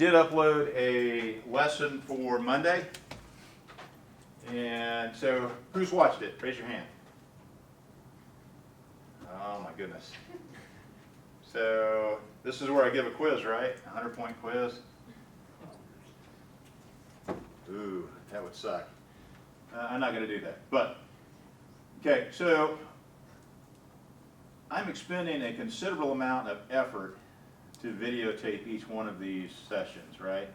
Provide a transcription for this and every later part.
did upload a lesson for Monday, and so who's watched it? Raise your hand. Oh my goodness. So this is where I give a quiz, right? A 100-point quiz. Ooh, that would suck. I'm not going to do that. But, okay, so I'm expending a considerable amount of effort to videotape each one of these sessions, right?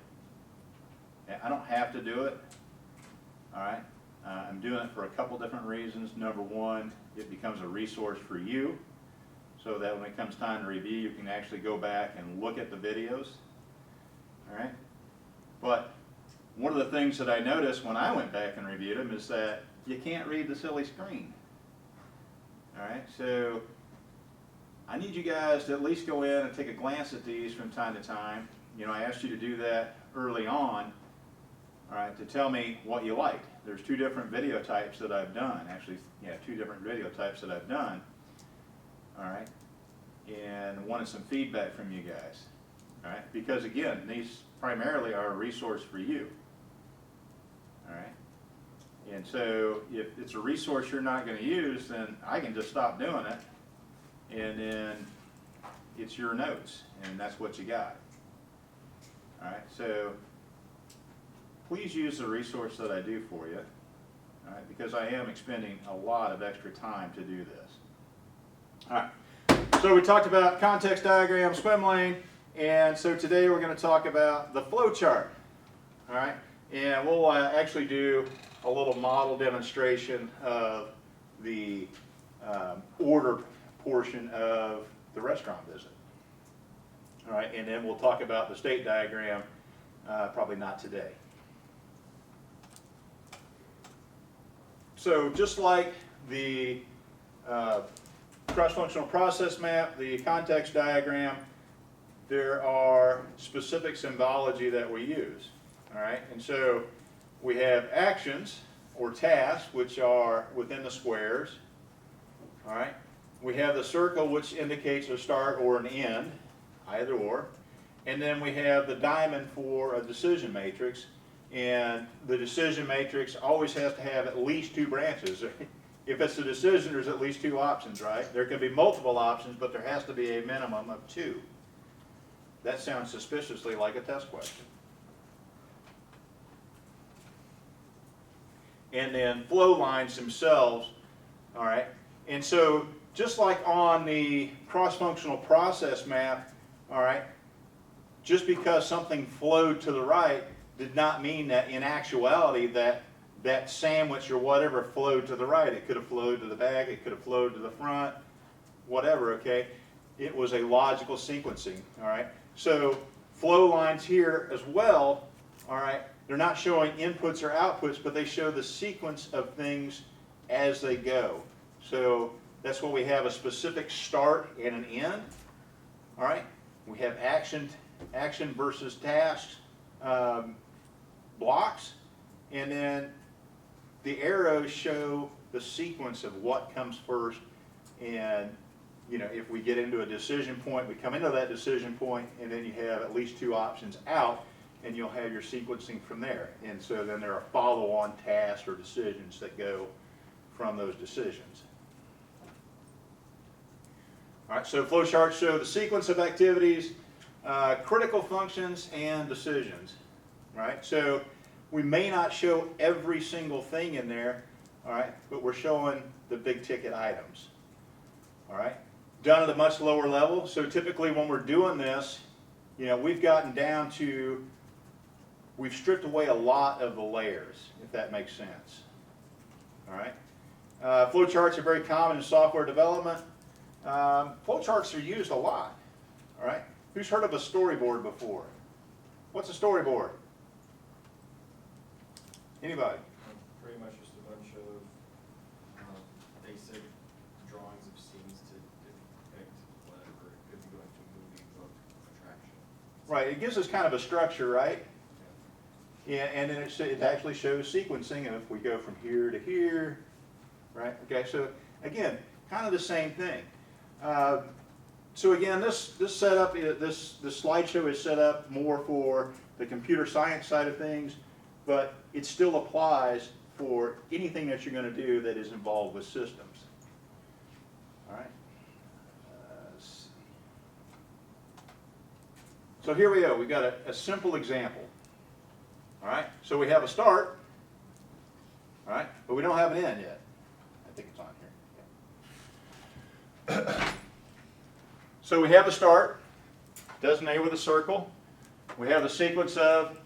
I don't have to do it, all right? I'm doing it for a couple different reasons. Number one, it becomes a resource for you, so that when it comes time to review, you can actually go back and look at the videos, all right? But one of the things that I noticed when I went back and reviewed them is that you can't read the silly screen, all right? So I need you guys to at least go in and take a glance at these from time to time. You know, I asked you to do that early on, all right, to tell me what you liked. There's two different video types that I've done. Actually, yeah, two different video types that I've done, all right, and wanted some feedback from you guys, all right, because again, these primarily are a resource for you, all right, and so if it's a resource you're not going to use, then I can just stop doing it, and then it's your notes, and that's what you got. All right, so please use the resource that I do for you, all right, because I am expending a lot of extra time to do this. All right, so we talked about context diagram, swim lane, and so today we're going to talk about the flow chart. All right, and we'll actually do a little model demonstration of the order portion of the restaurant visit. All right, and then we'll talk about the state diagram, probably not today. So just like the cross-functional process map, the context diagram, there are specific symbology that we use. All right, and so we have actions or tasks, which are within the squares. All right. We have the circle, which indicates a start or an end, either or. And then we have the diamond for a decision matrix. And the decision matrix always has to have at least two branches. If it's a decision, there's at least two options, right? There can be multiple options, but there has to be a minimum of two. That sounds suspiciously like a test question. And then flow lines themselves, all right? And so just like on the cross-functional process map, all right, just because something flowed to the right did not mean that in actuality that sandwich or whatever flowed to the right. It could have flowed to the back, it could have flowed to the front, whatever, okay? It was a logical sequencing, all right? So flow lines here as well, all right, they're not showing inputs or outputs, but they show the sequence of things as they go. So that's why we have a specific start and an end, all right? We have action versus tasks blocks, and then the arrows show the sequence of what comes first. And you know, if we get into a decision point, we come into that decision point, and then you have at least two options out, and you'll have your sequencing from there. And so then there are follow-on tasks or decisions that go from those decisions. All right, so flowcharts show the sequence of activities, critical functions, and decisions. Right, so we may not show every single thing in there, all right, but we're showing the big ticket items. All right, done at a much lower level. So typically when we're doing this, you know, we've gotten down to, we've stripped away a lot of the layers, if that makes sense. All right, flowcharts are very common in software development. Flowcharts are used a lot. All right, who's heard of a storyboard before? What's a storyboard? Anybody? Pretty much just a bunch of basic drawings of scenes to depict whatever. It could be going to a movie, book, attraction. Right, it gives us kind of a structure, right? Yeah, and then it actually shows sequencing, and if we go from here to here, right? Okay, so again, kind of the same thing. So again, this setup, this slideshow is set up more for the computer science side of things, but it still applies for anything that you're going to do that is involved with systems. All right. Let's see. So here we go. We've got a simple example. All right. So we have a start. All right, but we don't have an end yet. I think it's on here. Yeah. So we have a start, designated with a circle. We have the sequence of,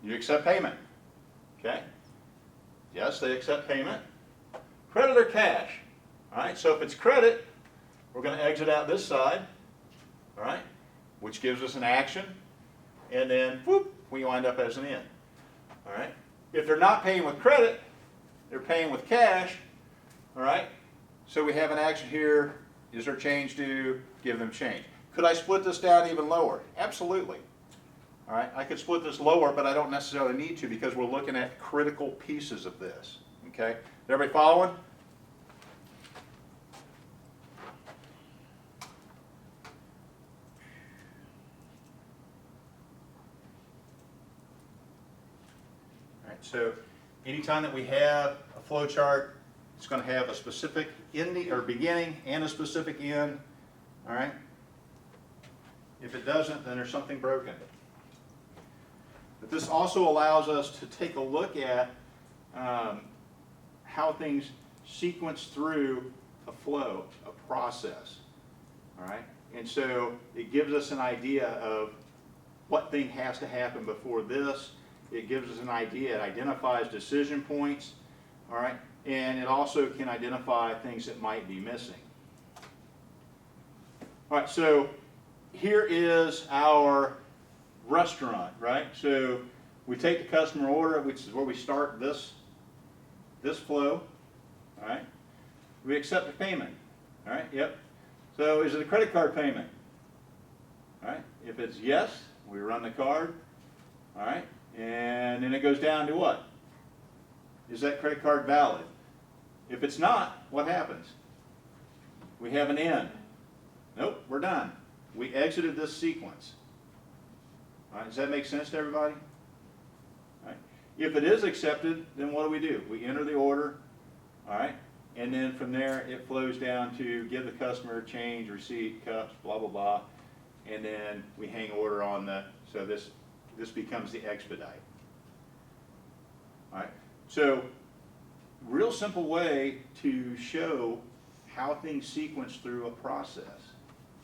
you accept payment. Okay? Yes, they accept payment. Credit or cash. All right, so if it's credit, we're going to exit out this side. All right, which gives us an action. And then, whoop, we wind up as an end. All right. If they're not paying with credit, they're paying with cash. All right. So we have an action here. Is there change due? Give them change. Could I split this down even lower? Absolutely. All right. I could split this lower, but I don't necessarily need to because we're looking at critical pieces of this. Okay. Is everybody following? So anytime that we have a flow chart, it's going to have a specific ending or beginning and a specific end. All right. If it doesn't, then there's something broken. But this also allows us to take a look at how things sequence through a flow, a process. All right. And so it gives us an idea of what thing has to happen before this. It gives us an idea. It identifies decision points, all right, and it also can identify things that might be missing. All right, so here is our restaurant, right? So we take the customer order, which is where we start this flow, all right? We accept the payment, all right? Yep. So is it a credit card payment? All right. If it's yes, we run the card, all right? And then it goes down to what? Is that credit card valid? If it's not, what happens? We have an end. Nope, we're done. We exited this sequence. All right, does that make sense to everybody? All right. If it is accepted, then what do? We enter the order, all right, and then from there it flows down to give the customer change, receipt, cups, blah, blah, blah, and then we hang order on the, so this becomes the expedite. All right, so real simple way to show how things sequence through a process.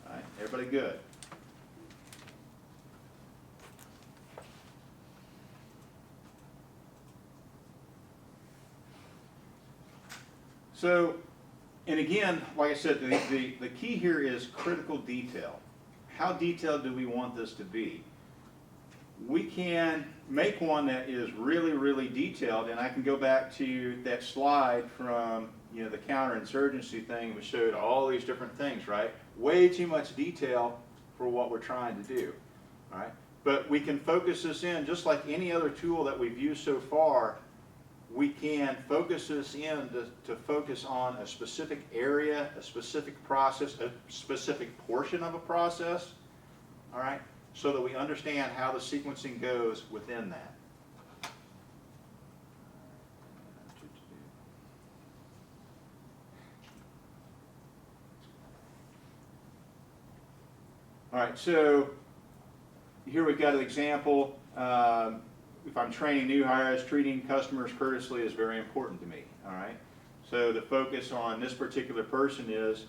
All right, everybody good? So, and again, like I said, the key here is critical detail. How detailed do we want this to be? We can make one that is really, really detailed, and I can go back to that slide from, you know, the counterinsurgency thing which showed all these different things, right? Way too much detail for what we're trying to do, all right? But we can focus this in, just like any other tool that we've used so far. We can focus this in to focus on a specific area, a specific process, a specific portion of a process, all right, so that we understand how the sequencing goes within that. All right, so here we've got an example. If I'm training new hires, treating customers courteously is very important to me, all right? So the focus on this particular person is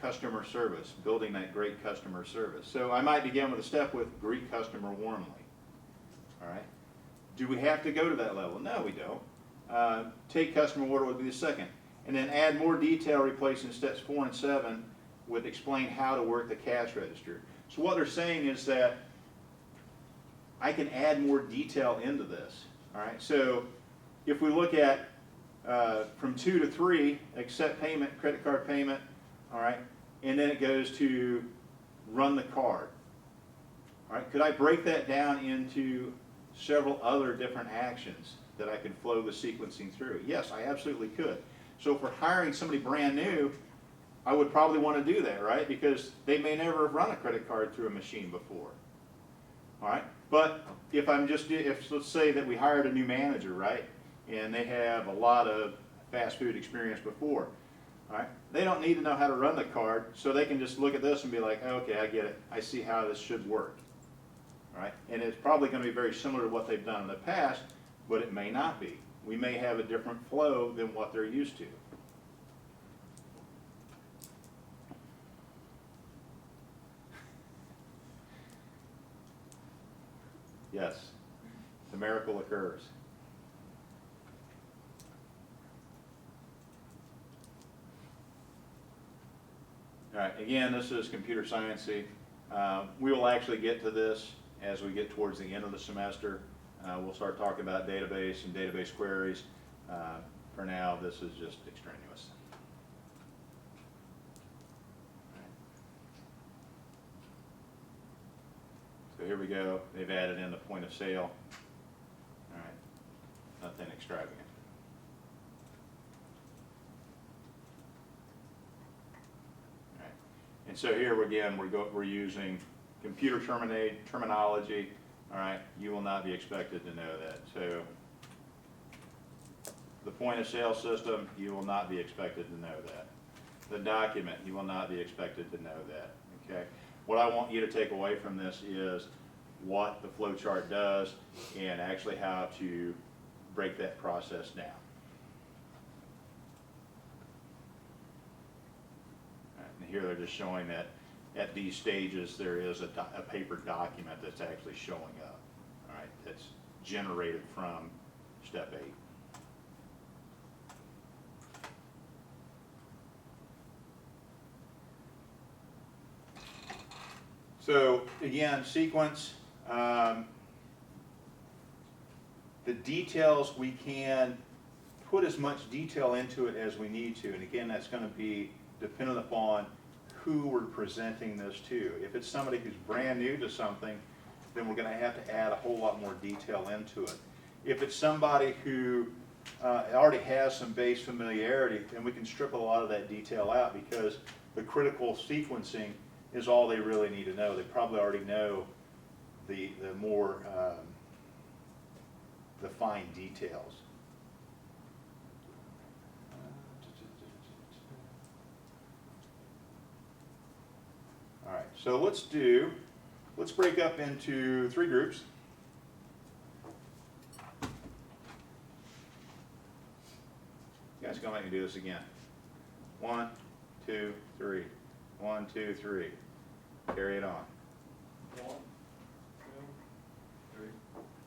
customer service, building that great customer service. So I might begin with a step with greet customer warmly, all right? Do we have to go to that level? No, we don't. Take customer order would be the second. And then add more detail, replacing steps 4 and 7 with explain how to work the cash register. So what they're saying is that I can add more detail into this, all right? So if we look at from 2 to 3, accept payment, credit card payment, all right? And then it goes to run the card, all right? Could I break that down into several other different actions that I could flow the sequencing through? Yes, I absolutely could. So if we're hiring somebody brand new, I would probably want to do that, right? Because they may never have run a credit card through a machine before. All right, but if let's say that we hired a new manager, right, and they have a lot of fast food experience before, all right, they don't need to know how to run the card, so they can just look at this and be like, okay, I get it, I see how this should work, all right, and it's probably going to be very similar to what they've done in the past, but it may not be. We may have a different flow than what they're used to. Yes, the miracle occurs. All right, again, this is computer sciencey. We will actually get to this as we get towards the end of the semester. We'll start talking about database and database queries. For now, this is just extraneous. So here we go. They've added in the point of sale. All right, nothing extravagant. All right, and so here again, we're using computer terminology. All right, you will not be expected to know that. So the point of sale system, you will not be expected to know that. The document, you will not be expected to know that. Okay. What I want you to take away from this is what the flowchart does and actually how to break that process down. All right, and here they're just showing that at these stages there is a paper document that's actually showing up. All right, that's generated from step 8. So again, sequence, the details, we can put as much detail into it as we need to. And again, that's going to be dependent upon who we're presenting this to. If it's somebody who's brand new to something, then we're going to have to add a whole lot more detail into it. If it's somebody who already has some base familiarity, then we can strip a lot of that detail out, because the critical sequencing is all they really need to know. They probably already know the more the fine details. All right, so let's break up into 3 groups. You guys gonna make me do this again. 1, 2, 3. 1, 2, 3. Carry it on. 1, 2, 3.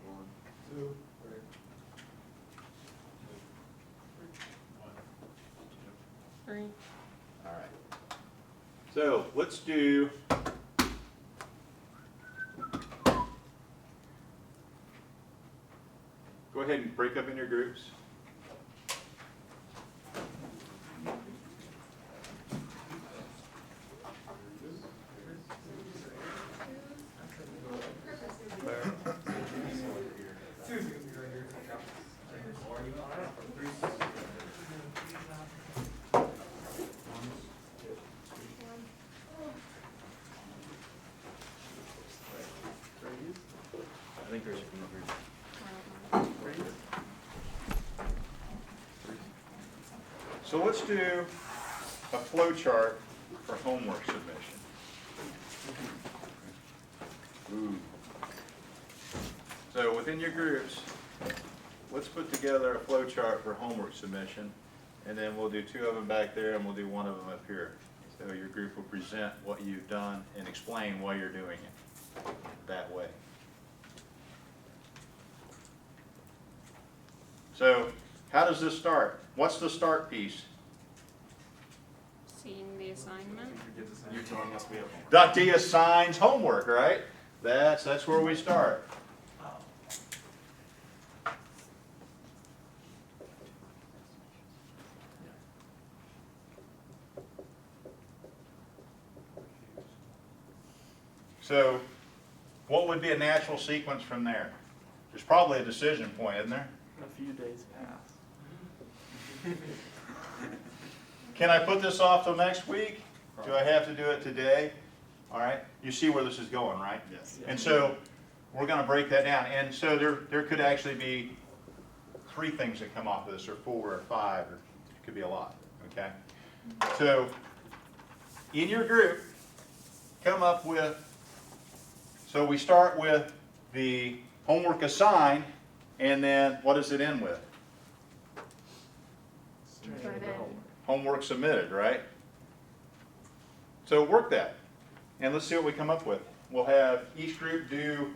1, 2, 3. 3. All right. So let's do go ahead and break up in your groups. I think there's So let's do a flow chart for homework submission. Ooh. So within your groups, let's put together a flow chart for homework submission, and then we'll do 2 of them back there, and we'll do 1 of them up here. So your group will present what you've done and explain why you're doing it that way. So how does this start? What's the start piece? Seeing the assignment. You're telling us we have homework. Dot D assigns homework, right? That's where we start. So what would be a natural sequence from there? There's probably a decision point, isn't there? A few days pass. Can I put this off till next week? Do I have to do it today? All right, you see where this is going, right? Yes. And so we're going to break that down. And so there could actually be 3 things that come off of this, or 4 or 5, or it could be a lot, okay? So in your group, come up with, so we start with the homework assigned, and then what does it end with? Homework submitted, right? So work that, and let's see what we come up with. We'll have each group do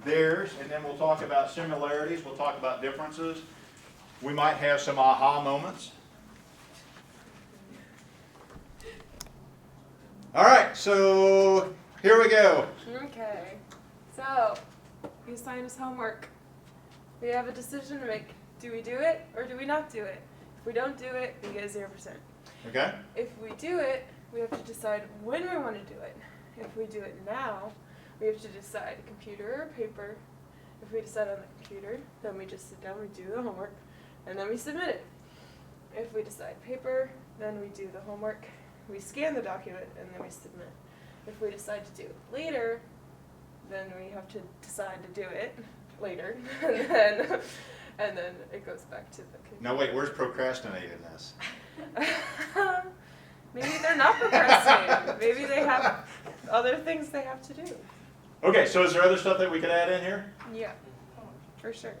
theirs, and then we'll talk about similarities, we'll talk about differences. We might have some aha moments. All right, so here we go. Okay, so you assign us homework. We have a decision to make. Do we do it or do we not do it? If we don't do it, we get 0%. Okay? If we do it, we have to decide when we want to do it. If we do it now, we have to decide computer or paper. If we decide on the computer, then we just sit down, we do the homework, and then we submit it. If we decide paper, then we do the homework, we scan the document, and then we submit. If we decide to do it later, then we have to decide to do it later, and then it goes back to the computer. Now wait, where's procrastinating this? Maybe they're not procrastinating. Maybe they have other things they have to do. Okay, so is there other stuff that we could add in here? Yeah, for sure.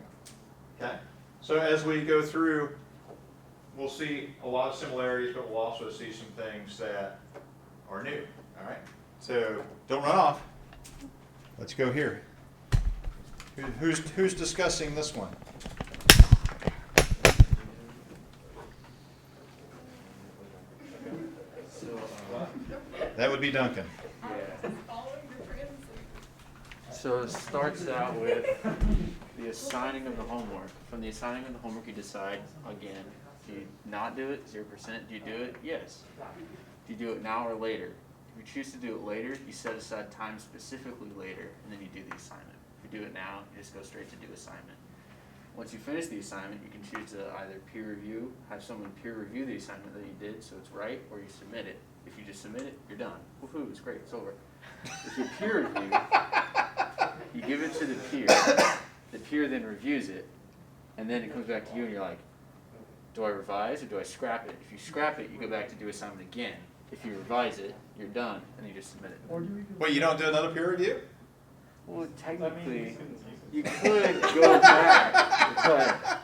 Okay. So as we go through, we'll see a lot of similarities, but we'll also see some things that are new. All right. So don't run off. Let's go here. Who's discussing this one? That would be Duncan. So it starts out with the assigning of the homework. From the assigning of the homework, you decide, again, do you not do it, 0%? Do you do it? Yes. Do you do it now or later? If you choose to do it later, you set aside time specifically later, and then you do the assignment. If you do it now, you just go straight to do assignment. Once you finish the assignment, you can choose to either peer review, have someone peer review the assignment that you did so it's right, or you submit it. If you just submit it, you're done. Woohoo, it's great, it's over. If you peer review, you give it to the peer then reviews it, and then it comes back to you and you're like, do I revise or do I scrap it? If you scrap it, you go back to do assignment again. If you revise it, you're done, and you just submit it. Wait, you don't do another peer review? Well, technically, you could go back, but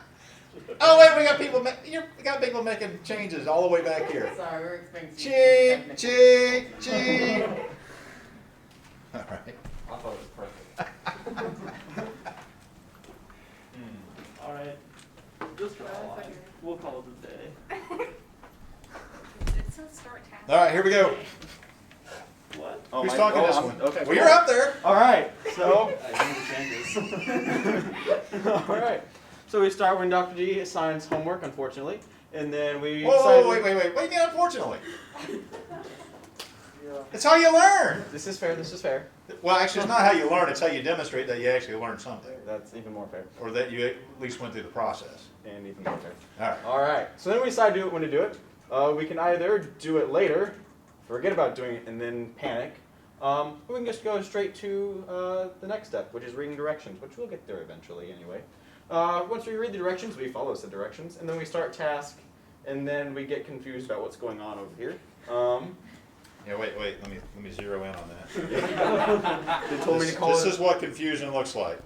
Oh wait, we got people. We got people making changes all the way back here. Sorry, we're expecting Cheek, cheek, cheek. All right. I thought it was perfect. All right, just for all, we'll call it a day. It says start task. All right, here we go. What? Who's talking this one? Okay. Well, you're up there. All right, so all right, so we start when Dr. G assigns homework, unfortunately, and then we. Whoa, wait. What do you mean, unfortunately? It's how you learn. This is fair. This is fair. Well, actually, it's not how you learn. It's how you demonstrate that you actually learned something, That's even more fair, or that you at least went through the process. and even more fair. All right. All right. So then we decide when to do it. We can either do it later, forget about doing it, and then panic. Or we can just go straight to the next step, which is reading directions, which we'll get there eventually anyway. Once we read the directions, we follow the directions, and then we start task, and then we get confused about what's going on over here. Yeah, wait. Let me zero in on that. They told me to call This it. is what confusion looks like.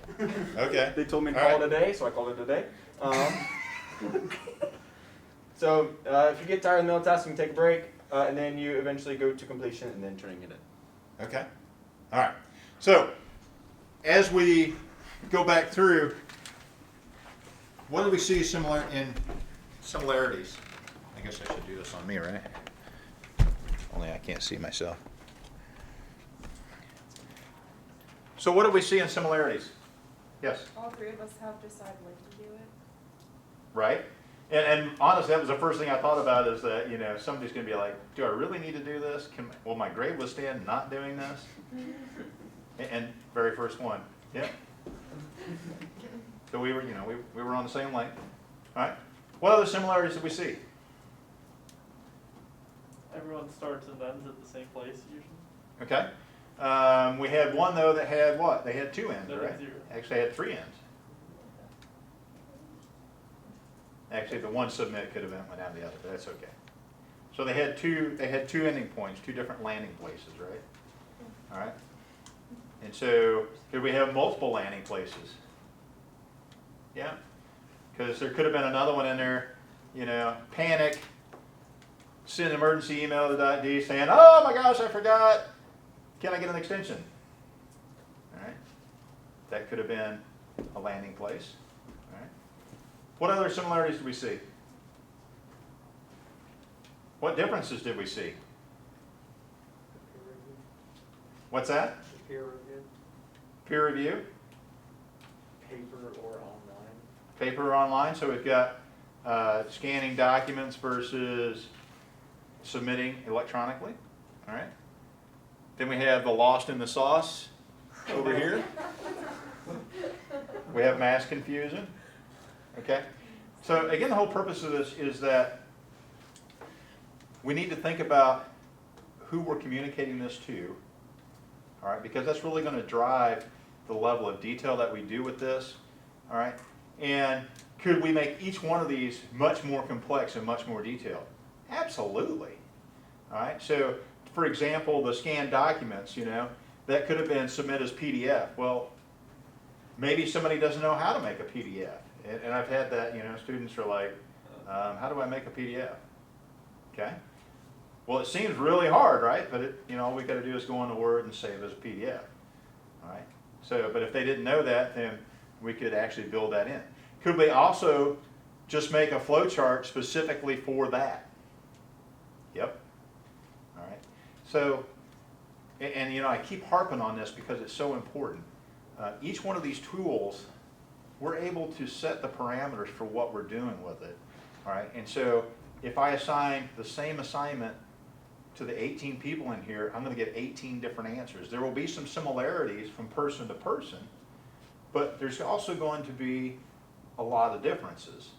Okay. They told me to All call right. it a day, so I called it a day. So if you get tired in the middle of the task, you can take a break, and then you eventually go to completion and then turning it in. Okay. All right. So as we go back through, what do we see similar in similarities? I guess I should do this on me, right? Only I can't see myself. So what do we see in similarities? Yes. All three of us have to decide when to do it. Right? And honestly, that was the first thing I thought about is that, somebody's going to be like, do I really need to do this? Will my grade withstand not doing this? And very first one. Yeah. So we were, we were on the same length. All right. What other similarities did we see? Everyone starts and ends at the same place usually. Okay. We had one though that had what? They had 2 ends, That had right? 0. Actually, they had 3 ends. Actually, the one submit could have went down the other, but that's okay. So they had two ending points, 2 different landing places, right? All right. And so could we have multiple landing places? Yeah. Because there could have been another one in there, you know, panic, send an emergency email to .d saying, oh my gosh, I forgot. Can I get an extension? All right. That could have been a landing place. All right. What other similarities do we see? What differences did we see? What's that? Peer review. Peer review, Paper or online. paper or online. So we've got scanning documents versus submitting electronically. All right. Then we have the lost in the sauce over here. We have mass confusion. Okay. So again, the whole purpose of this is that we need to think about who we're communicating this to. All right, because that's really going to drive the level of detail that we do with this. All right, and could we make each one of these much more complex and much more detailed? Absolutely. All right, so for example, the scanned documents, you know, that could have been submitted as PDF. Well, maybe somebody doesn't know how to make a PDF, and I've had that. You know, students are like, "How do I make a PDF?" Okay. Well, it seems really hard, right? But you know, all we got to do is go into Word and save it as a PDF. All right. So, but if they didn't know that, then we could actually build that in. Could we also just make a flowchart specifically for that? Yep. All right. So, and you know, I keep harping on this because it's so important. Each one of these tools, we're able to set the parameters for what we're doing with it. All right. And so, if I assign the same assignment to the 18 people in here, I'm going to get 18 different answers. There will be some similarities from person to person, but there's also going to be a lot of differences,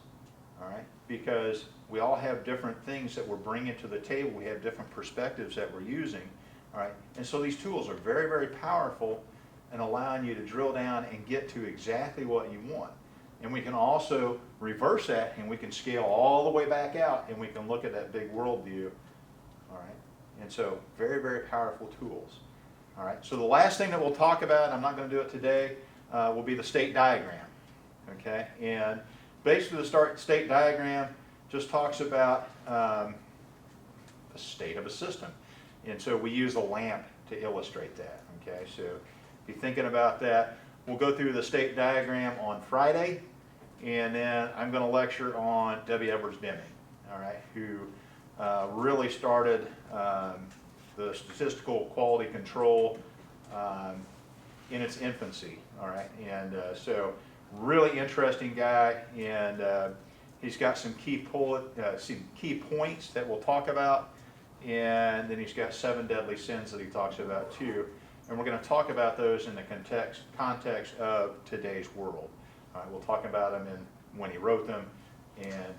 all right? Because we all have different things that we're bringing to the table. We have different perspectives that we're using, all right? And so these tools are very, very powerful in allowing you to drill down and get to exactly what you want. And we can also reverse that, and we can scale all the way back out, and we can look at that big world view. All right. And so very, very powerful tools. All right. So the last thing that we'll talk about, and I'm not going to do it today, will be the state diagram. Okay. And basically the state diagram just talks about the state of a system. And so we use a lamp to illustrate that. Okay. So be thinking about that. We'll go through the state diagram on Friday, and then I'm going to lecture on Debbie Edwards-Deming, all right, who really started the statistical quality control in its infancy, all right, and so really interesting guy, and he's got some key points that we'll talk about, and then he's got 7 deadly sins that he talks about too. And we're going to talk about those in the context of today's world. All right, we'll talk about them in when he wrote them and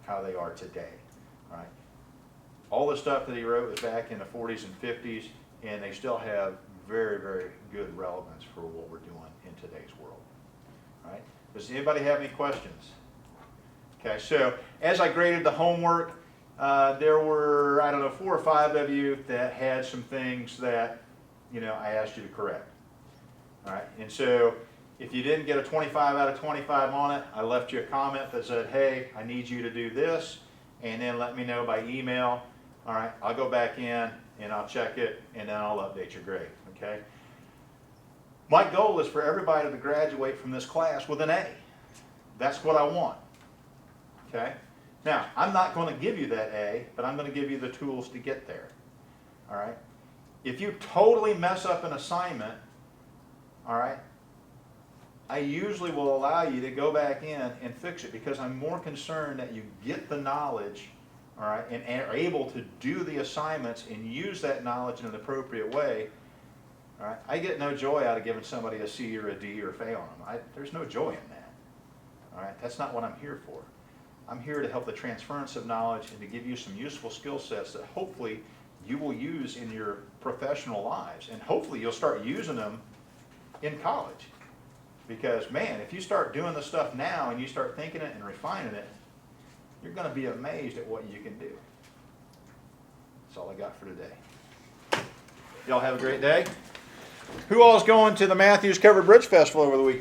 how they are today. All right. All the stuff that he wrote was back in the 40s and 50s, and they still have very, very good relevance for what we're doing in today's world. All right. Does anybody have any questions? Okay, so as I graded the homework, there were, I don't know, 4 or 5 of you that had some things that, you know, I asked you to correct. All right, and so if you didn't get a 25 out of 25 on it, I left you a comment that said, hey, I need you to do this, and then let me know by email. All right, I'll go back in and I'll check it, and then I'll update your grade, okay? My goal is for everybody to graduate from this class with an A. That's what I want, okay? Now, I'm not going to give you that A, but I'm going to give you the tools to get there, all right? If you totally mess up an assignment, all right, I usually will allow you to go back in and fix it because I'm more concerned that you get the knowledge, all right, and are able to do the assignments and use that knowledge in an appropriate way. All right, I get no joy out of giving somebody a C or a D or fail on them. There's no joy in that. All right, that's not what I'm here for. I'm here to help the transference of knowledge and to give you some useful skill sets that hopefully you will use in your professional lives. And hopefully you'll start using them in college. Because man, if you start doing the stuff now and you start thinking it and refining it, you're going to be amazed at what you can do. That's all I got for today. Y'all have a great day. Who all is going to the Matthews Covered Bridge Festival over the weekend?